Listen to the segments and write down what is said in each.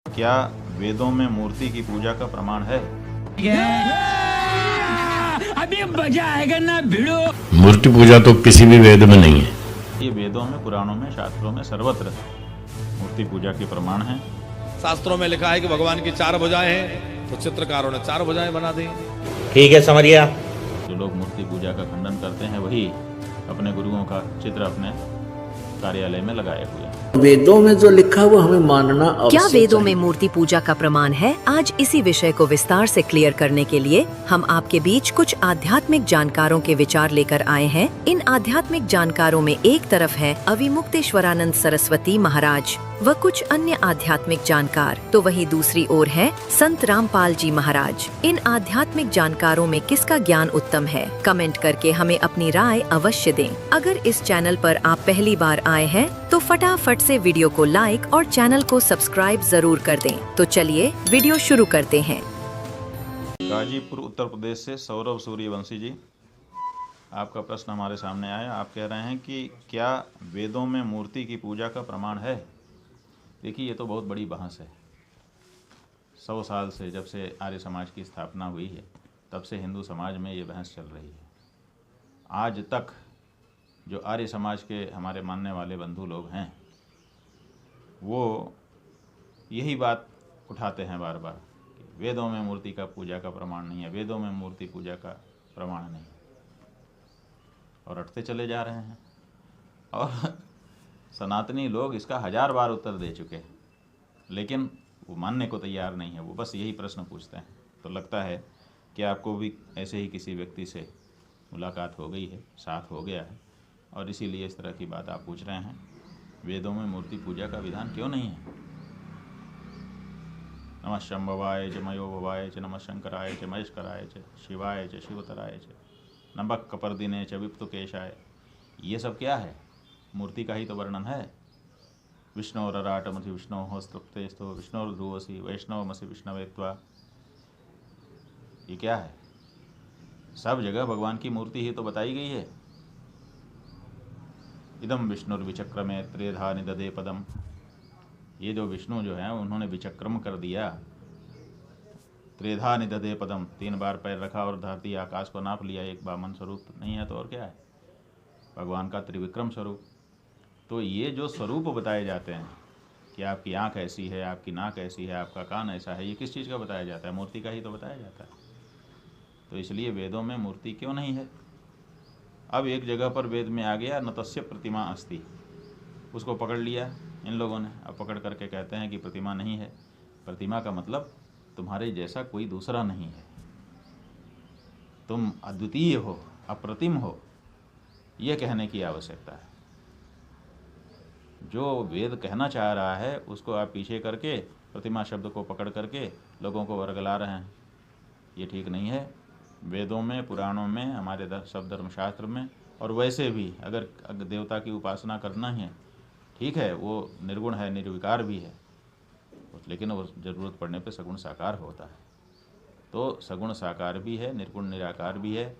क्या वेदों में मूर्ति की पूजा का प्रमाण है? अभी मजा आएगा ना भिड़ो। मूर्ति पूजा तो किसी भी वेद में नहीं है। ये वेदों में, पुराणों में, शास्त्रों में सर्वत्र मूर्ति पूजा के प्रमाण हैं। शास्त्रों में लिखा है कि भगवान की 4 भुजाएं हैं, तो चित्रकारों ने 4 भुजाएं बना दी। ठीक है, समझिए। जो लोग मूर्ति पूजा का खंडन करते हैं वही अपने गुरुओं का चित्र अपने कार्यालय में लगाए हुए हैं। वेदों में जो लिखा है वो हमें मानना क्या अवश्य वेदों चाहिए। में मूर्ति पूजा का प्रमाण है? आज इसी विषय को विस्तार से क्लियर करने के लिए हम आपके बीच कुछ आध्यात्मिक जानकारों के विचार लेकर आए हैं। इन आध्यात्मिक जानकारों में एक तरफ है अविमुक्तेश्वरानंद सरस्वती महाराज व कुछ अन्य आध्यात्मिक जानकार, तो वहीं दूसरी ओर है संत रामपाल जी महाराज। इन आध्यात्मिक जानकारों में किसका ज्ञान उत्तम है? कमेंट करके हमें अपनी राय अवश्य दें। अगर इस चैनल पर आप पहली बार आए हैं तो फटाफट से वीडियो को लाइक और चैनल को सब्सक्राइब जरूर कर दें। तो चलिए वीडियो शुरू करते हैं। गाजीपुर उत्तर प्रदेश से सौरभ सूर्यवंशी जी, आपका प्रश्न हमारे सामने आया। आप कह रहे हैं कि क्या वेदों में मूर्ति की पूजा का प्रमाण है? देखिए, ये तो बहुत बड़ी बहस है। 100 साल से, जब से आर्य समाज की स्थापना हुई है, तब से हिंदू समाज में ये बहस चल रही है। आज तक जो आर्य समाज के हमारे मानने वाले बंधु लोग हैं वो यही बात उठाते हैं बार बार कि वेदों में मूर्ति का पूजा का प्रमाण नहीं है, वेदों में मूर्ति पूजा का प्रमाण नहीं, और रटते चले जा रहे हैं। और सनातनी लोग इसका 1000 बार उत्तर दे चुके हैं, लेकिन वो मानने को तैयार नहीं है। वो बस यही प्रश्न पूछते हैं। तो लगता है कि आपको भी ऐसे ही किसी व्यक्ति से मुलाकात हो गई है, साथ हो गया है, और इसीलिए इस तरह की बात आप पूछ रहे हैं। वेदों में मूर्ति पूजा का विधान क्यों नहीं है? नमः शंभवाय च मयो भवाय च नमः शंकराय च महेश्वराय च शिवाय च शिवतराय च नमक कपर्दिने च विप्तुकेशाय, ये सब क्या है? मूर्ति का ही तो वर्णन है। विष्णोरराटमसि विष्णोः स्तुप्तेस्तु विष्णोर्ध्रुवसि वैष्णवमसि विष्णवे त्वा, ये क्या है? सब जगह भगवान की मूर्ति ही तो बताई गई है। इदम विष्णुर्विचक्रमे त्रेधा निदधे पदम, ये जो विष्णु जो है उन्होंने विचक्रम कर दिया। त्रेधा निदधे पदम, 3 बार पैर रखा और धरती आकाश को नाप लिया। एक वामन स्वरूप नहीं है तो और क्या है? भगवान का त्रिविक्रम स्वरूप। तो ये जो स्वरूप बताए जाते हैं कि आपकी आँख ऐसी है, आपकी नाक ऐसी है, आपका कान ऐसा है, ये किस चीज़ का बताया जाता है? मूर्ति का ही तो बताया जाता है। तो इसलिए वेदों में मूर्ति क्यों नहीं है? अब एक जगह पर वेद में आ गया नतस्य प्रतिमा अस्ति, उसको पकड़ लिया इन लोगों ने। अब पकड़ करके कहते हैं कि प्रतिमा नहीं है। प्रतिमा का मतलब तुम्हारे जैसा कोई दूसरा नहीं है, तुम अद्वितीय हो, अप्रतिम हो, ये कहने की आवश्यकता है। जो वेद कहना चाह रहा है उसको आप पीछे करके प्रतिमा शब्द को पकड़ करके लोगों को वर्गला रहे हैं। ये ठीक नहीं है। वेदों में, पुराणों में, हमारे सब धर्मशास्त्र में, और वैसे भी अगर देवता की उपासना करना है, ठीक है, वो निर्गुण है, निर्विकार भी है, लेकिन वो ज़रूरत पड़ने पे सगुण साकार होता है। तो सगुण साकार भी है, निर्गुण निराकार भी है,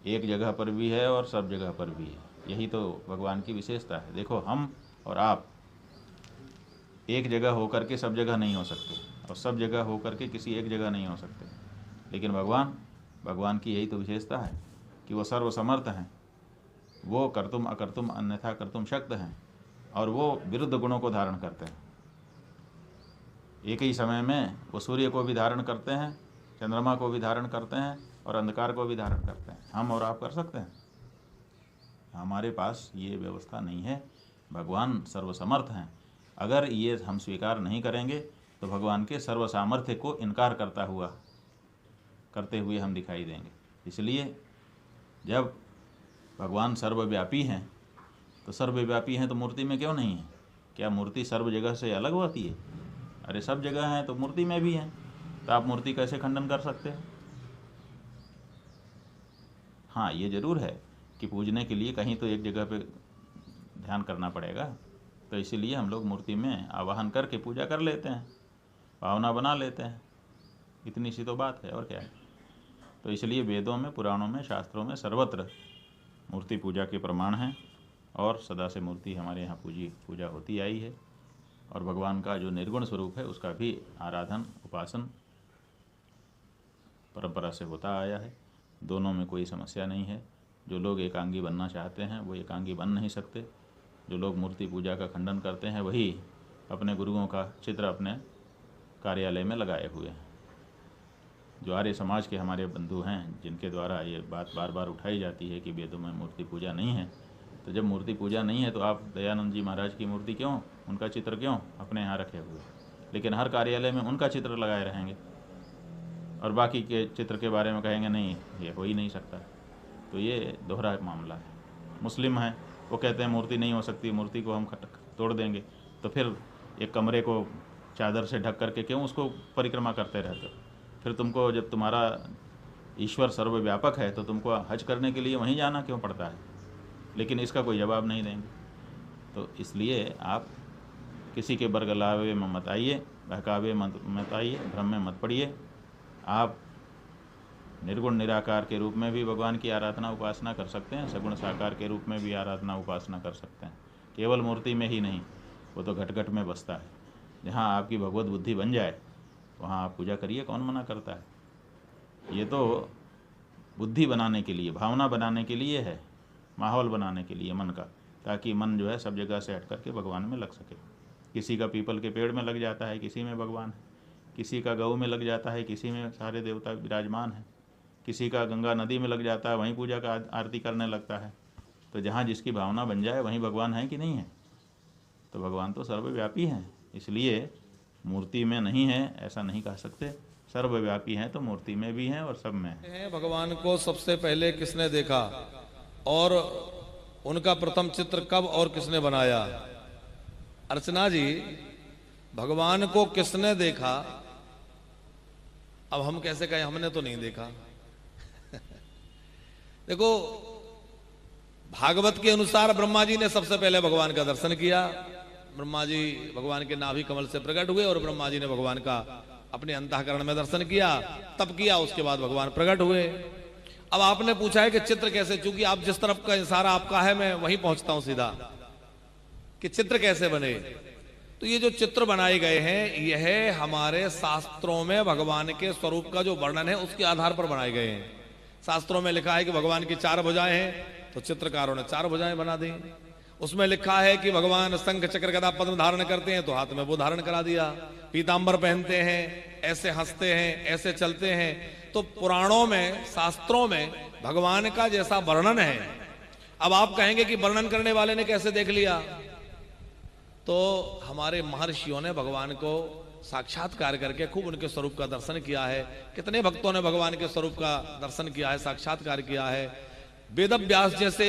एक जगह पर भी है और सब जगह पर भी है। यही तो भगवान की विशेषता है। देखो, हम और आप एक जगह होकर के सब जगह नहीं हो सकते, और सब जगह होकर के किसी एक जगह नहीं हो सकते, लेकिन भगवान की यही तो विशेषता है कि वो सर्वसमर्थ हैं। वो कर्तुम अकर्तुम अन्यथा कर्तुम शक्त हैं, और वो विरुद्ध गुणों को धारण करते हैं। एक ही समय में वो सूर्य को भी धारण करते हैं, चंद्रमा को भी धारण करते हैं, और अंधकार को भी धारण करते हैं। हम और आप कर सकते हैं? हमारे पास ये व्यवस्था नहीं है। भगवान सर्वसमर्थ हैं। अगर ये हम स्वीकार नहीं करेंगे तो भगवान के सर्वसामर्थ्य को इनकार करते हुए हम दिखाई देंगे। इसलिए जब भगवान सर्वव्यापी हैं तो मूर्ति में क्यों नहीं है? क्या मूर्ति सर्व जगह से अलग होती है? अरे सब जगह हैं तो मूर्ति में भी हैं, तो आप मूर्ति कैसे खंडन कर सकते हैं? हाँ, ये ज़रूर है कि पूजने के लिए कहीं तो एक जगह पे ध्यान करना पड़ेगा, तो इसीलिए हम लोग मूर्ति में आवाहन करके पूजा कर लेते हैं, भावना बना लेते हैं। इतनी सी तो बात है, और क्या है? तो इसलिए वेदों में, पुराणों में, शास्त्रों में सर्वत्र मूर्ति पूजा के प्रमाण हैं, और सदा से मूर्ति हमारे यहाँ पूजा होती आई है। और भगवान का जो निर्गुण स्वरूप है उसका भी आराधन उपासन परंपरा से होता आया है। दोनों में कोई समस्या नहीं है। जो लोग एकांगी बनना चाहते हैं वो एकांगी बन नहीं सकते। जो लोग मूर्ति पूजा का खंडन करते हैं वही अपने गुरुओं का चित्र अपने कार्यालय में लगाए हुए हैं। जो आर्य समाज के हमारे बंधु हैं जिनके द्वारा ये बात बार बार उठाई जाती है कि वेदों में मूर्ति पूजा नहीं है, तो जब मूर्ति पूजा नहीं है तो आप दयानंद जी महाराज की मूर्ति क्यों, उनका चित्र क्यों अपने यहाँ रखे हुए, लेकिन हर कार्यालय में उनका चित्र लगाए रहेंगे और बाकी के चित्र के बारे में कहेंगे नहीं ये हो ही नहीं सकता। तो ये दोहरा मामला है। मुस्लिम हैं वो कहते हैं मूर्ति नहीं हो सकती, मूर्ति को हम तोड़ देंगे, तो फिर एक कमरे को चादर से ढक करके क्यों उसको परिक्रमा करते रहते हो? फिर तुमको जब तुम्हारा ईश्वर सर्वव्यापक है तो तुमको हज करने के लिए वहीं जाना क्यों पड़ता है? लेकिन इसका कोई जवाब नहीं देंगे। तो इसलिए आप किसी के बरगलावे में मत आइए, बहकावे मत आइए, भ्रम में मत पड़िए। आप निर्गुण निराकार के रूप में भी भगवान की आराधना उपासना कर सकते हैं, सगुण साकार के रूप में भी आराधना उपासना कर सकते हैं। केवल मूर्ति में ही नहीं, वो तो घट घट में बसता है। जहाँ आपकी भगवत बुद्धि बन जाए वहाँ आप पूजा करिए, कौन मना करता है? ये तो बुद्धि बनाने के लिए, भावना बनाने के लिए है, माहौल बनाने के लिए मन का, ताकि मन जो है सब जगह से हट करके भगवान में लग सके। किसी का पीपल के पेड़ में लग जाता है, किसी में भगवान है। किसी का गऊ में लग जाता है, किसी में सारे देवता विराजमान हैं। किसी का गंगा नदी में लग जाता है, वहीं पूजा का आरती करने लगता है। तो जहाँ जिसकी भावना बन जाए वहीं भगवान है कि नहीं है? तो भगवान तो सर्वव्यापी हैं, इसलिए मूर्ति में नहीं है ऐसा नहीं कह सकते। सर्वव्यापी हैं तो मूर्ति में भी हैं और सब में है। भगवान को सबसे पहले किसने देखा और उनका प्रथम चित्र कब और किसने बनाया? अर्चना जी, भगवान को किसने देखा? अब हम कैसे कहें हमने तो नहीं देखा। देखो, भागवत के अनुसार ब्रह्मा जी ने सबसे पहले भगवान का दर्शन किया। ब्रह्मा जी भगवान के नाभि कमल से प्रकट हुए और ब्रह्मा जी ने भगवान का अपने अंतःकरण में दर्शन किया, तब किया, उसके बाद भगवान प्रकट हुए। अब आपने पूछा है कि चित्र कैसे, चूंकि आप जिस तरफ का इशारा आपका है मैं वहीं पहुंचता हूं सीधा कि चित्र कैसे बने। तो ये जो चित्र बनाए गए हैं यह हमारे शास्त्रों में भगवान के स्वरूप का जो वर्णन है उसके आधार पर बनाए गए हैं। शास्त्रों में लिखा है कि भगवान की 4 भुजाएं हैं, तो चित्रकारों ने 4 भुजाएं बना दी। उसमें लिखा है कि भगवान शंख चक्र गदा पद्म धारण करते हैं, तो हाथ में वो धारण करा दिया। पीतांबर पहनते हैं, ऐसे हंसते हैं, ऐसे चलते हैं। तो पुराणों में, शास्त्रों में भगवान का जैसा वर्णन है। अब आप कहेंगे कि वर्णन करने वाले ने कैसे देख लिया? तो हमारे महर्षियों ने भगवान को साक्षात्कार करके खूब उनके स्वरूप का दर्शन किया है। कितने भक्तों ने भगवान के स्वरूप का दर्शन किया है, साक्षात्कार किया है। वेद व्यास जैसे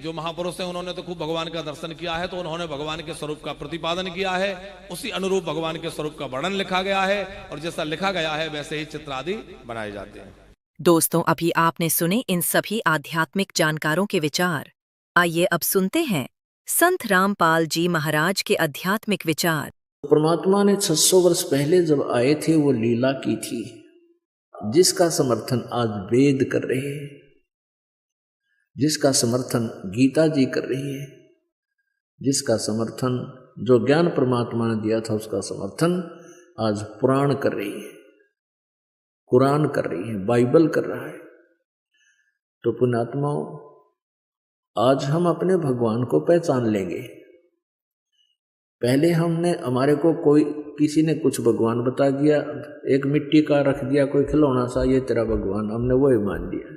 जो महापुरुष हैं उन्होंने तो खूब भगवान का दर्शन किया है, तो उन्होंने भगवान के स्वरूप का प्रतिपादन किया है। उसी अनुरूप भगवान के स्वरूप का वर्णन लिखा गया है और जैसा लिखा गया है वैसे ही चित्र आदि बनाए जाते हैं। दोस्तों, अभी आपने सुने इन सभी आध्यात्मिक जानकारों के विचार। आइए अब सुनते हैं संत रामपाल जी महाराज के आध्यात्मिक विचार। परमात्मा ने 600 वर्ष पहले जब आए थे वो लीला की थी, जिसका समर्थन आज वेद कर रहे हैं, जिसका समर्थन गीता जी कर रही है, जिसका समर्थन जो ज्ञान परमात्मा ने दिया था उसका समर्थन आज पुराण कर रही है, कुरान कर रही है, बाइबल कर रहा है। तो पुण्यात्माओं, आज हम अपने भगवान को पहचान लेंगे। पहले हमारे को किसी ने कुछ भगवान बता दिया, एक मिट्टी का रख दिया कोई खिलौना सा, ये तेरा भगवान, हमने वो ही मान लिया,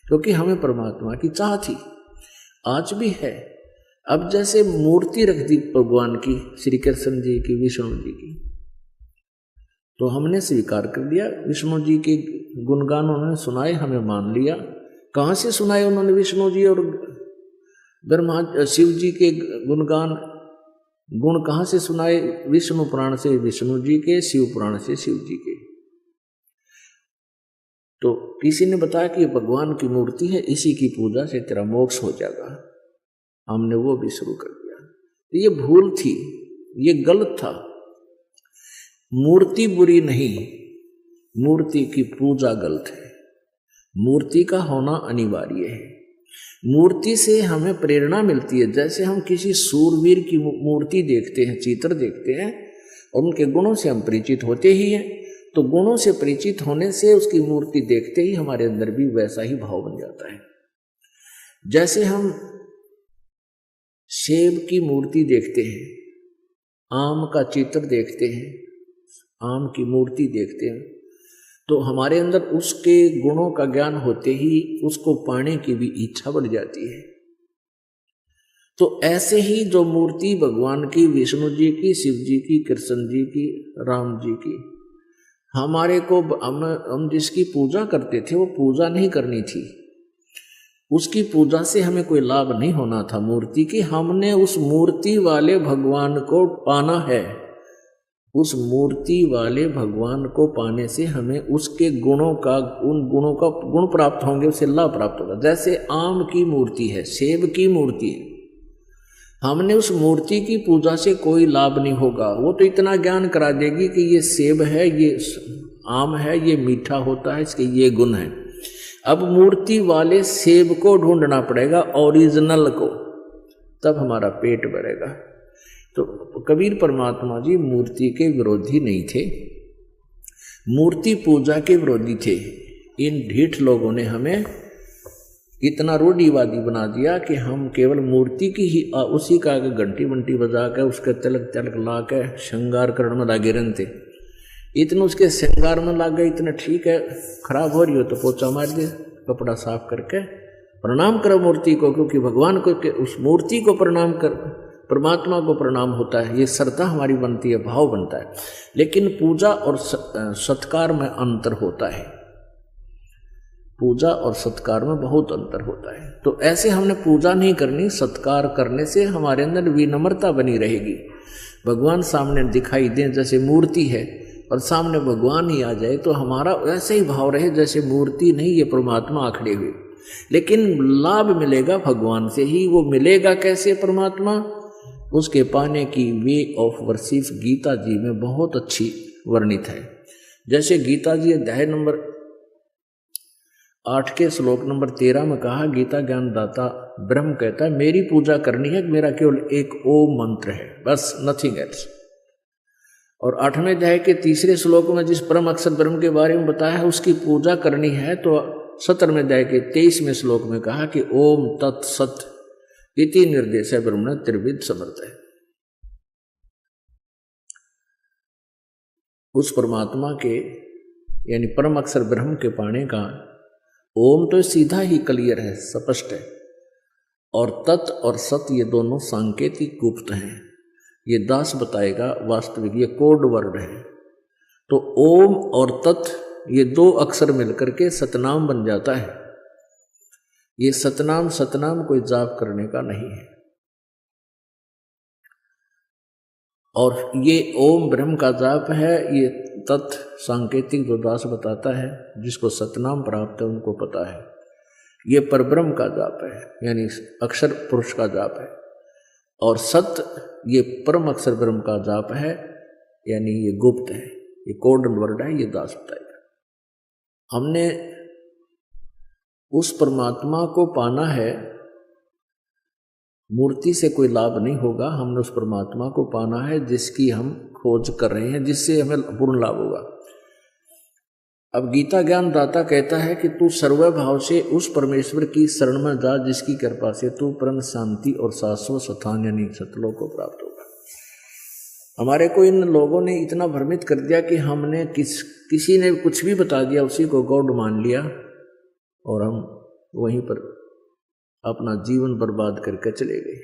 क्योंकि हमें परमात्मा की चाह थी, आज भी है। अब जैसे मूर्ति रख दी भगवान की, श्री कृष्ण जी की, विष्णु जी की, तो हमने स्वीकार कर दिया। विष्णु जी के गुणगान उन्होंने सुनाए, हमें मान लिया। कहाँ से सुनाए उन्होंने विष्णु जी और ब्रह्मा शिव जी के गुणगान, गुण कहाँ से सुनाए? विष्णु पुराण से विष्णु जी के, शिव पुराण से शिव जी के। तो किसी ने बताया कि भगवान की मूर्ति है, इसी की पूजा से तेरा मोक्ष हो जाएगा, हमने वो भी शुरू कर दिया। तो ये भूल थी, ये गलत था। मूर्ति बुरी नहीं, मूर्ति की पूजा गलत है। मूर्ति का होना अनिवार्य है। मूर्ति से हमें प्रेरणा मिलती है। जैसे हम किसी सूरवीर की मूर्ति देखते हैं, चित्र देखते हैं और उनके गुणों से हम परिचित होते ही हैं, तो गुणों से परिचित होने से उसकी मूर्ति देखते ही हमारे अंदर भी वैसा ही भाव बन जाता है। जैसे हम सेब की मूर्ति देखते हैं, आम का चित्र देखते हैं, आम की मूर्ति देखते हैं, तो हमारे अंदर उसके गुणों का ज्ञान होते ही उसको पाने की भी इच्छा बढ़ जाती है। तो ऐसे ही जो मूर्ति भगवान की, विष्णु जी की, शिव जी की, कृष्ण जी की, राम जी की, हमारे को हम जिसकी पूजा करते थे वो पूजा नहीं करनी थी, उसकी पूजा से हमें कोई लाभ नहीं होना था मूर्ति की। हमने उस मूर्ति वाले भगवान को पाना है। उस मूर्ति वाले भगवान को पाने से हमें उसके गुणों का, उन गुणों का गुण प्राप्त होंगे, उससे लाभ प्राप्त होगा। जैसे आम की मूर्ति है, सेब की मूर्ति है, हमने उस मूर्ति की पूजा से कोई लाभ नहीं होगा। वो तो इतना ज्ञान करा देगी कि ये सेब है, ये आम है, ये मीठा होता है, इसके ये गुण है। अब मूर्ति वाले सेब को ढूंढना पड़ेगा, ओरिजिनल को, तब हमारा पेट भरेगा। तो कबीर परमात्मा जी मूर्ति के विरोधी नहीं थे, मूर्ति पूजा के विरोधी थे। इन ढीठ लोगों ने हमें इतना रूढ़िवादी बना दिया कि हम केवल मूर्ति की ही उसी का घंटी वंटी बजा के उसके तिलक तिलक ला के श्रृंगार करने में लगे रहते। इतना उसके श्रृंगार में लग गए, इतना ठीक है, खराब हो रही हो तो पोछा मार दे, कपड़ा साफ करके प्रणाम करो मूर्ति को, क्योंकि भगवान को उस मूर्ति को प्रणाम कर, परमात्मा को प्रणाम होता है। ये श्रद्धा हमारी बनती है, भाव बनता है। लेकिन पूजा और सत्कार में अंतर होता है, पूजा और सत्कार में बहुत अंतर होता है। तो ऐसे हमने पूजा नहीं करनी, सत्कार करने से हमारे अंदर विनम्रता बनी रहेगी। भगवान सामने दिखाई दें जैसे मूर्ति है और सामने भगवान ही आ जाए तो हमारा ऐसे ही भाव रहे जैसे मूर्ति नहीं, ये परमात्मा आखड़े हुए। लेकिन लाभ मिलेगा भगवान से ही। वो मिलेगा कैसे परमात्मा? उसके पाने की वे ऑफ वर्शिप गीता जी में बहुत अच्छी वर्णित है। जैसे गीता जी अध्याय नंबर 8 के श्लोक नंबर 13 में कहा, गीता ज्ञानदाता ब्रह्म कहता है मेरी पूजा करनी है, मेरा केवल एक ओम मंत्र है, बस, नथिंग एल्स। और 8वें अध्याय के 3 श्लोक में जिस परम अक्षर ब्रह्म के बारे में बताया है उसकी पूजा करनी है, तो 17वें अध्याय के 23वें श्लोक में कहा कि ओम तत्सत इति निर्देश है ब्रह्म त्रिविध समर्थ है। उस परमात्मा के यानी परम अक्षर ब्रह्म के पाने का ओम तो सीधा ही क्लियर है, स्पष्ट है, और तत् और सत ये दोनों सांकेतिक गुप्त हैं। ये दास बताएगा, वास्तविक ये कोड वर्ड है। तो ओम और तत् ये 2 अक्षर मिलकर के सतनाम बन जाता है। ये सतनाम कोई जाप करने का नहीं है। और ये ओम ब्रह्म का जाप है, ये तत् सांकेतिक जो दास बताता है, जिसको सतनाम प्राप्त है उनको पता है। ये परब्रह्म का जाप है, यानी अक्षर पुरुष का जाप है। और सत ये परम अक्षर ब्रह्म का जाप है, यानी ये गुप्त है, ये कोडन वर्ड है, ये दास बताएगा। हमने उस परमात्मा को पाना है, मूर्ति से कोई लाभ नहीं होगा। हमने उस परमात्मा को पाना है जिसकी हम खोज कर रहे हैं, जिससे हमें पूर्ण लाभ होगा। अब गीता ज्ञान दाता कहता है कि तू सर्वभाव से उस परमेश्वर की शरण में जा जिसकी कृपा से तू परम शांति और शाश्वत स्थान यानी सतलोक को प्राप्त होगा। हमारे को इन लोगों ने इतना भ्रमित कर दिया कि हमने किसी ने कुछ भी बता दिया, उसी को गॉड मान लिया और हम वहीं पर अपना जीवन बर्बाद करके चले गए।